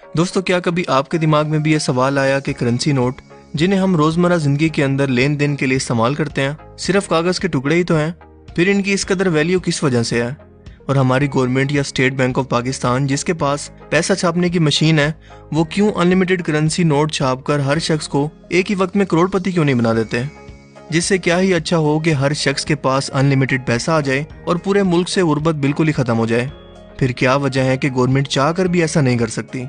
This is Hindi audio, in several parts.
दोस्तों, क्या कभी आपके दिमाग में भी ये सवाल आया कि करेंसी नोट जिन्हें हम रोजमर्रा जिंदगी के अंदर लेन देन के लिए इस्तेमाल करते हैं, सिर्फ कागज के टुकड़े ही तो हैं? फिर इनकी इस कदर वैल्यू किस वजह से है? और हमारी गवर्नमेंट या स्टेट बैंक ऑफ पाकिस्तान जिसके पास पैसा छापने की मशीन है, वो क्यों अनलिमिटेड करेंसी नोट छापकर हर शख्स को एक ही वक्त में करोड़पति क्यों नहीं बना देते? जिससे क्या ही अच्छा हो कि हर शख्स के पास अनलिमिटेड पैसा आ जाए और पूरे मुल्क से गुर्बत बिल्कुल ही खत्म हो जाए। फिर क्या वजह है कि गवर्नमेंट चाह कर भी ऐसा नहीं कर सकती?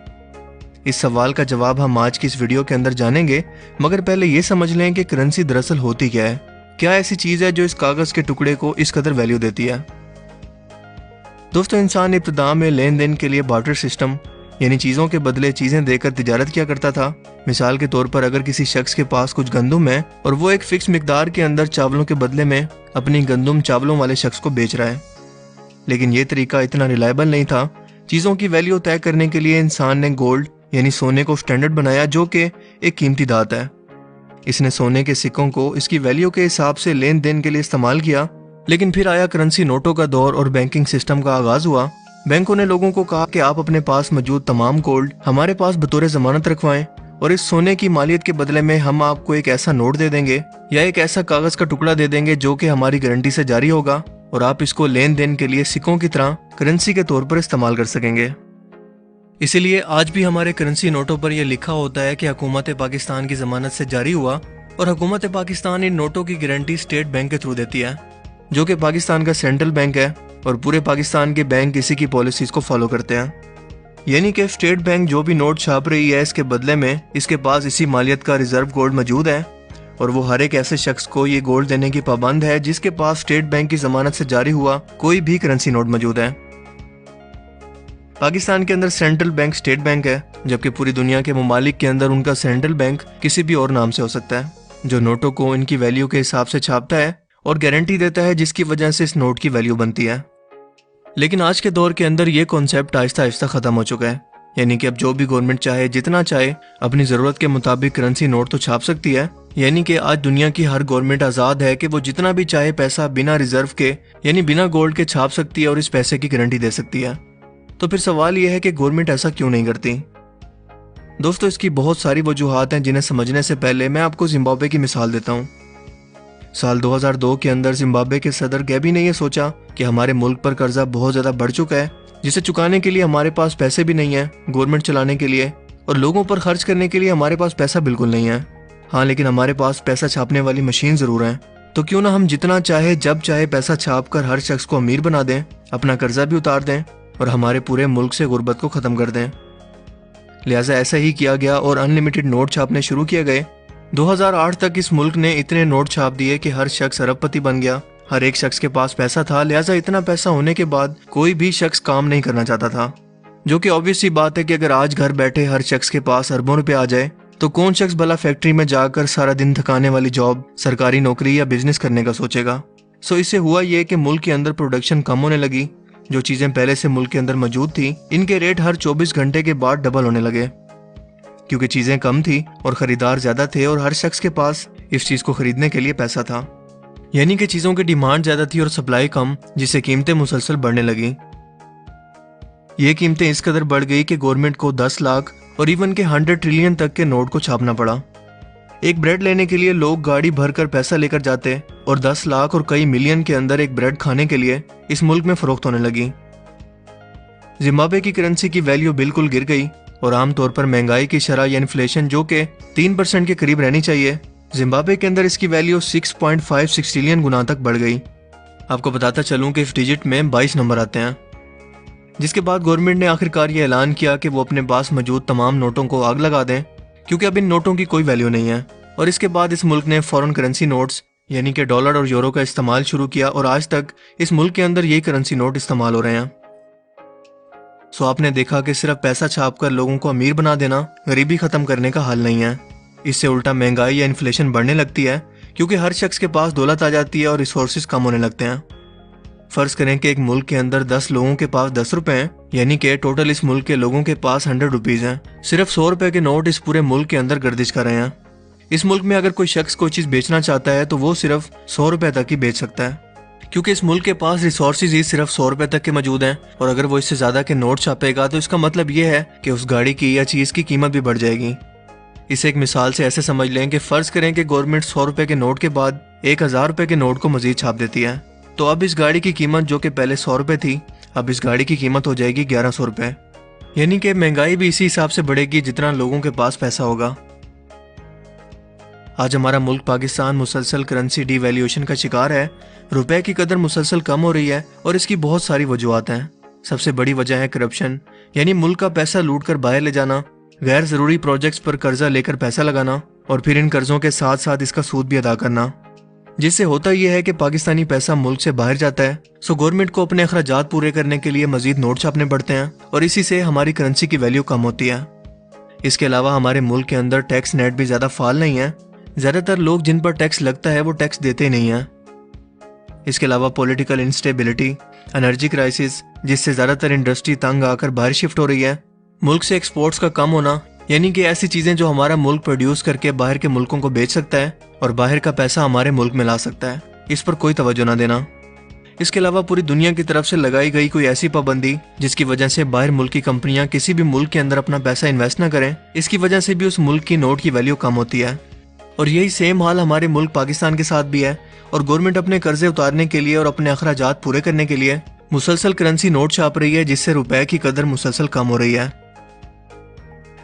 इस सवाल का जवाब हम आज की इस वीडियो के अंदर जानेंगे, मगर पहले ये समझ लें कि करेंसी दरअसल होती क्या है। क्या ऐसी चीज है जो इस कागज के टुकड़े को इस कदर वैल्यू देती है? दोस्तों, इंसान इब्तिदा में लेन देन के लिए बार्टर सिस्टम यानी चीजों के बदले चीजें देकर तिजारत किया करता था। मिसाल के तौर पर अगर किसी शख्स के पास कुछ गंदुम है और वो एक फिक्स मिकदार के अंदर चावलों के बदले में अपनी गंदुम चावलों वाले शख्स को बेच रहा है, लेकिन ये तरीका इतना रिलायबल नहीं था। चीजों की वैल्यू तय करने के लिए इंसान ने गोल्ड यानी सोने को स्टैंडर्ड बनाया, जो कि एक कीमती धात है। इसने सोने के सिक्कों को इसकी वैल्यू के हिसाब से लेन देन के लिए इस्तेमाल किया। लेकिन फिर आया करेंसी नोटों का दौर और बैंकिंग सिस्टम का आगाज हुआ। बैंकों ने लोगों को कहा कि आप अपने पास मौजूद तमाम गोल्ड हमारे पास बतौर जमानत रखवाएं और इस सोने की मालियत के बदले में हम आपको एक ऐसा नोट दे देंगे या एक ऐसा कागज का टुकड़ा दे देंगे जो कि हमारी गारंटी से जारी होगा और आप इसको लेन देन के लिए सिक्कों की तरह करेंसी के तौर पर इस्तेमाल कर सकेंगे। इसीलिए आज भी हमारे करेंसी नोटों पर यह लिखा होता है कि हुकूमत पाकिस्तान की जमानत से जारी हुआ, और हुकूमत पाकिस्तान इन नोटों की गारंटी स्टेट बैंक के थ्रू देती है, जो कि पाकिस्तान का सेंट्रल बैंक है, और पूरे पाकिस्तान के बैंक इसी की पॉलिसीज को फॉलो करते हैं। यानी कि स्टेट बैंक जो भी नोट छाप रही है, इसके बदले में इसके पास इसी मालियत का रिजर्व गोल्ड मौजूद है, और वो हर एक ऐसे शख्स को ये गोल्ड देने की पाबंद है जिसके पास स्टेट बैंक की जमानत से जारी हुआ कोई भी करेंसी नोट मौजूद है। पाकिस्तान के अंदर सेंट्रल बैंक स्टेट बैंक है, जबकि पूरी दुनिया के ममालिक के अंदर उनका सेंट्रल बैंक किसी भी और नाम से हो सकता है, जो नोटों को इनकी वैल्यू के हिसाब से छापता है और गारंटी देता है, जिसकी वजह से इस नोट की वैल्यू बनती है। लेकिन आज के दौर के अंदर ये कॉन्सेप्ट आहिस्ता आहिस्ता खत्म हो चुका है। यानी कि अब जो भी गवर्नमेंट चाहे जितना चाहे अपनी जरूरत के मुताबिक करेंसी नोट तो छाप सकती है। यानी कि आज दुनिया की हर गवर्नमेंट आजाद है कि वो जितना भी चाहे पैसा बिना रिजर्व के यानी बिना गोल्ड के छाप सकती है और इस पैसे की गारंटी दे सकती है। तो फिर सवाल यह है कि गवर्नमेंट ऐसा क्यों नहीं करती? दोस्तों, इसकी बहुत सारी वजूहात हैं, जिन्हें समझने से पहले मैं आपको जिम्बाब्वे की मिसाल देता हूँ। साल 2002 के अंदर जिम्बाब्वे के सदर गैबी ने यह सोचा कि हमारे मुल्क पर कर्जा बहुत ज्यादा बढ़ चुका है, जिसे चुकाने के लिए हमारे पास पैसे भी नहीं है गवर्नमेंट चलाने के लिए, और लोगों पर खर्च करने के लिए हमारे पास पैसा बिल्कुल नहीं है। हाँ, लेकिन हमारे पास पैसा छापने वाली मशीन जरूर है, तो क्यों ना हम जितना चाहे जब चाहे पैसा छाप कर हर शख्स को अमीर बना दें, अपना कर्जा भी उतार दें और हमारे पूरे मुल्क से गुर्बत को खत्म कर दें। लिहाजा ऐसा ही किया गया और अनलिमिटेड नोट छापने शुरू किए गए। 2008 तक इस मुल्क ने इतने नोट छाप दिए कि हर शख्स अरबपति बन गया। हर एक शख्स के पास पैसा था, लिहाजा इतना पैसा होने के बाद कोई भी शख्स काम नहीं करना चाहता था, जो कि ऑब्वियस सी बात है कि अगर आज घर बैठे हर शख्स के पास अरबों रुपए आ जाए तो कौन शख्स भला फैक्ट्री में जाकर सारा दिन थकाने वाली जॉब, सरकारी नौकरी या बिजनेस करने का सोचेगा। सो इससे हुआ ये कि मुल्क के अंदर प्रोडक्शन कम होने लगी। जो चीजें पहले से मुल्क के अंदर मौजूद थी, इनके रेट हर 24 घंटे के बाद डबल होने लगे, क्योंकि चीजें कम थी और खरीदार ज्यादा थे और हर शख्स के पास इस चीज को खरीदने के लिए पैसा था। यानी कि चीजों की डिमांड ज्यादा थी और सप्लाई कम, जिससे कीमतें मुसलसल बढ़ने लगी। ये कीमतें इस कदर बढ़ गई कि गवर्नमेंट को 10 लाख और इवन के 100 ट्रिलियन तक के नोट को छापना पड़ा। एक ब्रेड लेने के लिए लोग गाड़ी भरकर पैसा लेकर जाते और 10 लाख और कई मिलियन के अंदर एक ब्रेड खाने के लिए इस मुल्क में फरोख्त होने लगी। जिम्बाब्वे की करेंसी की वैल्यू बिल्कुल गिर गई और आमतौर पर महंगाई की शरह या इन्फ्लेशन जो कि 3% के करीब रहनी चाहिए, जिम्बाब्वे के अंदर इसकी वैल्यू 6.56 ट्रिलियन गुना तक बढ़ गई। आपको बताता चलूं कि इस डिजिट में 22 नंबर आते हैं। जिसके बाद गवर्नमेंट ने आखिरकार ये ऐलान किया कि वो अपने पास मौजूद तमाम नोटों को आग लगा दें, क्योंकि अब इन नोटों की कोई वैल्यू नहीं है। और इसके बाद इस मुल्क ने फॉरेन करेंसी नोट्स यानी कि डॉलर और यूरो का इस्तेमाल शुरू किया और आज तक इस मुल्क के अंदर यही करेंसी नोट इस्तेमाल हो रहे हैं। सो आपने देखा कि सिर्फ पैसा छापकर लोगों को अमीर बना देना गरीबी खत्म करने का हल नहीं है। इससे उल्टा महंगाई या इन्फ्लेशन बढ़ने लगती है, क्योंकि हर शख्स के पास दौलत आ जाती है और रिसोर्सेज कम होने लगते हैं। फर्ज करें कि एक मुल्क के अंदर 10 लोगों के पास 10 रुपए हैं, यानी कि टोटल इस मुल्क के लोगों के पास 100 रुपीज हैं। सिर्फ 100 रुपए के नोट इस पूरे मुल्क के अंदर गर्दिश कर रहे हैं। इस मुल्क में अगर कोई शख्स कोई चीज बेचना चाहता है तो वो सिर्फ 100 रुपए तक ही बेच सकता है, क्योंकि इस मुल्क के पास रिसोर्सेज ही सिर्फ 100 रुपए तक के मौजूद हैं, और अगर वो इससे ज्यादा के नोट छापेगा तो इसका मतलब ये है कि उस गाड़ी की या चीज की कीमत भी बढ़ जाएगी। इसे एक मिसाल से ऐसे समझ लें कि फर्ज करें कि गवर्नमेंट 100 रुपए के नोट के बाद 1000 रुपए के नोट को मजीद छाप देती है, तो अब इस गाड़ी की कीमत जो कि पहले 100 रुपए थी, अब इस गाड़ी की कीमत हो जाएगी 1100 रुपए। यानी कि महंगाई भी इसी हिसाब से बढ़ेगी जितना लोगों के पास पैसा होगा। आज हमारा मुल्क पाकिस्तान मुसलसल करेंसी डिवैल्यूएशन का शिकार है। रुपए की कदर मुसलसल कम हो रही है और इसकी बहुत सारी वजूहत हैं। सबसे बड़ी वजह है करप्शन, यानी मुल्क का पैसा लूट कर बाहर ले जाना, गैर जरूरी प्रोजेक्ट्स पर कर्जा लेकर पैसा लगाना और फिर इन कर्जों के साथ साथ इसका सूद भी अदा करना, जिससे होता यह है कि पाकिस्तानी पैसा मुल्क से बाहर जाता है। सो गवर्नमेंट को अपने अखराजात पूरे करने के लिए मजीद नोट छापने पड़ते हैं और इसी से हमारी करेंसी की वैल्यू कम होती है। इसके अलावा हमारे मुल्क के अंदर टैक्स नेट भी ज्यादा फाल नहीं है। ज्यादातर लोग जिन पर टैक्स लगता है वो टैक्स देते नहीं है। इसके अलावा पॉलिटिकल इंस्टेबिलिटी, एनर्जी क्राइसिस, जिससे ज्यादातर इंडस्ट्री तंग आकर बाहर शिफ्ट हो रही है, मुल्क से एक्सपोर्ट्स का कम होना, यानी कि ऐसी चीजें जो हमारा मुल्क प्रोड्यूस करके बाहर के मुल्कों को बेच सकता है और बाहर का पैसा हमारे मुल्क में ला सकता है, इस पर कोई तवज्जो ना देना। इसके अलावा पूरी दुनिया की तरफ से लगाई गई कोई ऐसी पाबंदी जिसकी वजह से बाहर मुल्क की कंपनियां किसी भी मुल्क के अंदर अपना पैसा इन्वेस्ट ना करें, इसकी वजह से भी उस मुल्क की नोट की वैल्यू कम होती है। और यही सेम हाल हमारे मुल्क पाकिस्तान के साथ भी है, और गवर्नमेंट अपने कर्जे उतारने के लिए और अपने अखराजात पूरे करने के लिए मुसलसल करेंसी नोट छाप रही है, जिससे रुपए की कदर मुसलसल कम हो रही है।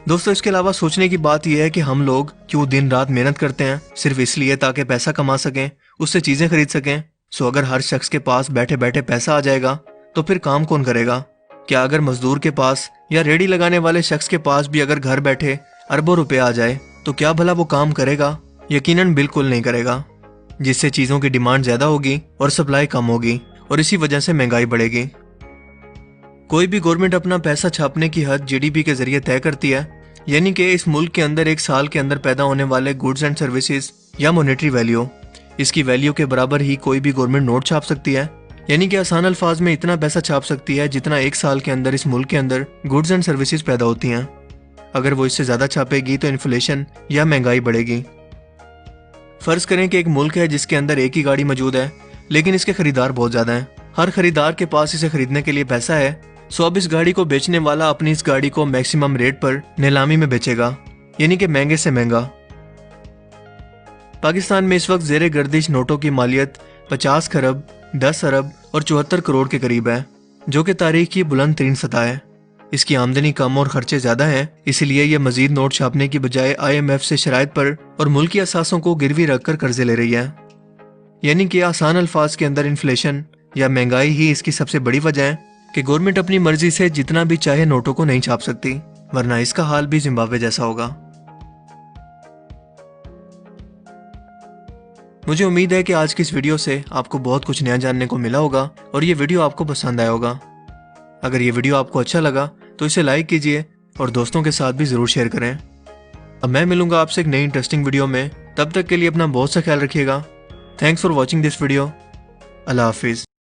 दोस्तों, इसके अलावा सोचने की बात यह है कि हम लोग क्यों दिन रात मेहनत करते हैं, सिर्फ इसलिए ताकि पैसा कमा सकें, उससे चीजें खरीद सकें। सो अगर हर शख्स के पास बैठे बैठे पैसा आ जाएगा तो फिर काम कौन करेगा? क्या अगर मजदूर के पास या रेडी लगाने वाले शख्स के पास भी अगर घर बैठे अरबों रुपए आ जाए तो क्या भला वो काम करेगा? यकीनन बिल्कुल नहीं करेगा, जिससे चीजों की डिमांड ज्यादा होगी और सप्लाई कम होगी और इसी वजह से महंगाई बढ़ेगी। कोई भी गवर्नमेंट अपना पैसा छापने की हद जीडीपी के जरिए तय करती है, यानी कि इस मुल्क के अंदर एक साल के अंदर पैदा होने वाले गुड्स एंड सर्विसेज या मॉनेटरी वैल्यू, इसकी वैल्यू के बराबर ही कोई भी गवर्नमेंट नोट छाप सकती है। यानी कि आसान अल्फाज में इतना पैसा छाप सकती है जितना एक साल के अंदर इस मुल्क के अंदर गुड्स एंड सर्विसेज पैदा होती हैं। अगर वो इससे ज्यादा छापेगी तो इन्फ्लेशन या महंगाई बढ़ेगी। फर्ज करें कि एक मुल्क है जिसके अंदर एक ही गाड़ी मौजूद है, लेकिन इसके खरीदार बहुत ज्यादा हैं। हर खरीदार के पास इसे खरीदने के लिए पैसा है। सो अब इस गाड़ी को बेचने वाला अपनी इस गाड़ी को मैक्सिमम रेट पर नीलामी में बेचेगा, यानी कि महंगे से महंगा। पाकिस्तान में इस वक्त जेरे गर्दिश नोटों की मालियत 50 खरब, 10 अरब और 74 करोड़ के करीब है, जो कि तारीख की बुलंद तरीन सतह है। इसकी आमदनी कम और खर्चे ज्यादा हैं, इसलिए यह मजीद नोट छापने की बजाय IMF से शराइत पर और मुल्की असासों को गिरवी रखकर कर्जे ले रही है। यानी कि आसान अल्फाज के अंदर इन्फ्लेशन या महंगाई ही इसकी सबसे बड़ी वजह है कि गवर्नमेंट अपनी मर्जी से जितना भी चाहे नोटों को नहीं छाप सकती, वरना इसका हाल भी जिम्बाब्वे जैसा होगा। मुझे उम्मीद है कि आज की इस वीडियो से आपको बहुत कुछ नया जानने को मिला होगा और ये वीडियो आपको पसंद आया होगा। अगर ये वीडियो आपको अच्छा लगा तो इसे लाइक कीजिए और दोस्तों के साथ भी जरूर शेयर करें। अब मैं मिलूंगा आपसे एक नई इंटरेस्टिंग वीडियो में, तब तक के लिए अपना बहुत सा ख्याल रखिएगा। Thanks for watching this video. Allah Hafiz.